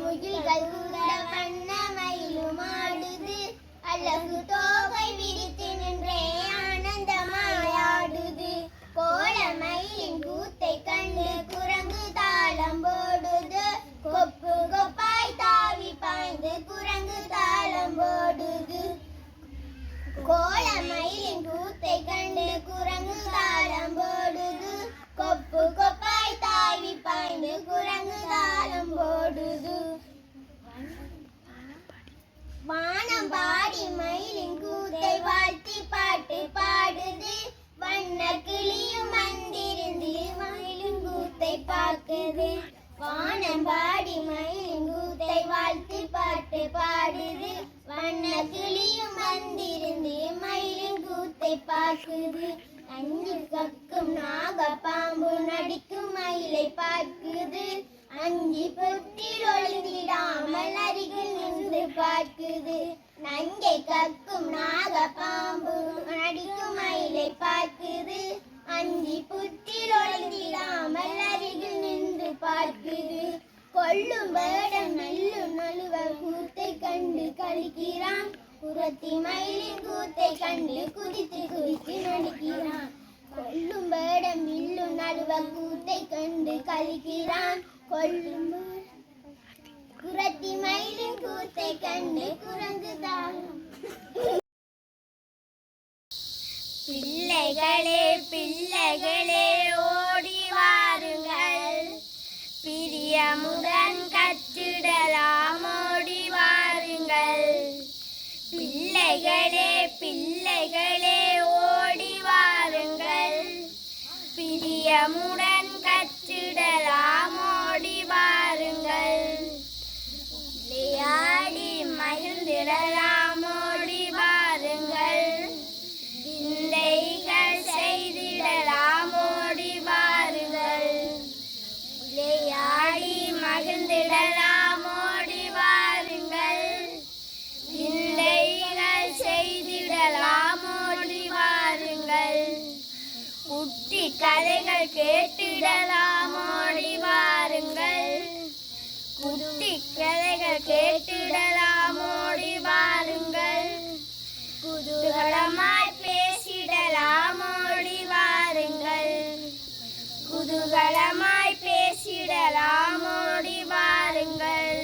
முகில்கள் கூட வண்ண மயிலும் ஆடுது அழகு தோகை விரித்து நின்றே ஆனந்தமாயாடுது கோல மயிலின் கூத்தை கண்டு குரங்கு தாளம் போடுது கொப்பு கொப்பாய் தாவி பாய்ந்து குரங்கு தாளம் போடுது கோல மயிலின் கூத்தை கண்டு குரங்கு தாளம் போடுது கொப்பு கொப்பாய் தாவி பாய்ந்து குரங்கு தாளம் போடுது வானம் பாடி மயிலின் கூத்தை வாழ்த்தி பாட்டு பாடுது வண்ண கிளியும் வந்திருந்து மயிலின் கூத்தை பார்க்குது வானம் பாடி மயிலின் கூத்தை வாழ்த்தி பாட்டு பாடுது வண்ண கிளியும் வந்திருந்து மயிலின் கூத்தை பார்க்குது அஞ்சு கக்கும் நாக பாம்பு நடிக்கும் மயிலை பார்க்குது அஞ்சி பொட்டில் ஒளிந்திடாமல் அருகில் நின்று பார்க்குது நஞ்சை கக்கும் நாக பாம்பு நடிக்கும் மயிலை பார்க்குது அஞ்சி புற்றில் ஒளிந்திடாமல் அருகில் நின்று பார்க்குது கொள்ளும் வேடம் நெல்லும் நழுவ கூத்தை கண்டு கழிக்கிறான் குரத்தி மயிலின் கூத்தை கண்டு குதித்து குதித்து நடிக்கிறான் கொள்ளும் வேடம் வில்லும் நழுவ கூத்தை கண்டு கழிக்கிறான் கொள்ளும் குரத்தி மயிலின் கூத்தை கண்டு குரங்கு தாளம் பிள்ளைகளே பிள்ளைகளே ஓடி வாருங்கள் பிரியமுடன் கற்றிடலாம் ஓடி வாருங்கள் பிள்ளைகளே பிள்ளைகளே ஓடி வாருங்கள் பிரியமுடன் கற்றிடலாம் ஓடி வாருங்கள் விளையாடி மகிழ்ந்திடலாம் ஓடி வாருங்கள் விந்தைகள் செய்திடலாம் ஓடி வாருங்கள் விளையாடி மகிழ்ந்திடலாம் ஓடி வாருங்கள் விந்தைகள் செய்திடலாம் ஓடி வாருங்கள் குட்டி கதைகள் கேட்டிடலாம் ஓடி வாருங்கள் குட்டி கதைகள் கேட்டிடலாம் ஓடி வாருங்கள் குதூகலமாய் பேசிடலாம் ஓடி வாருங்கள் குதூகலமாய் பேசிடலாம் ஓடி வாருங்கள்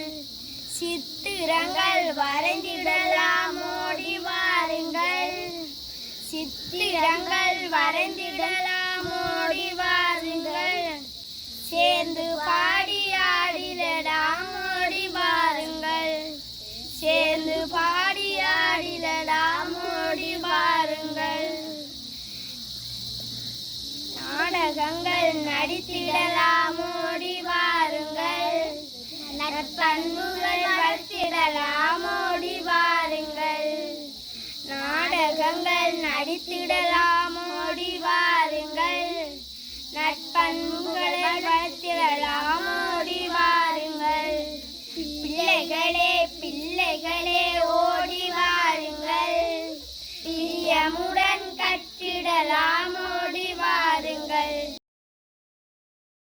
சித்திரங்கள் வரைந்திடலாம் ஓடி வாருங்கள் சித்திரங்கள் வரைந்திடலாம் ஓடி வாருங்கள் சேர்ந்து பாடி ஆடிடலாம் ஓடி வாருங்கள் சேர்ந்து பாடி ஆடிடலாம் ஓடி வாருங்கள் நாடகங்கள் நடித்திடலாம் ஓடி வாருங்கள் நற்பண்புகள்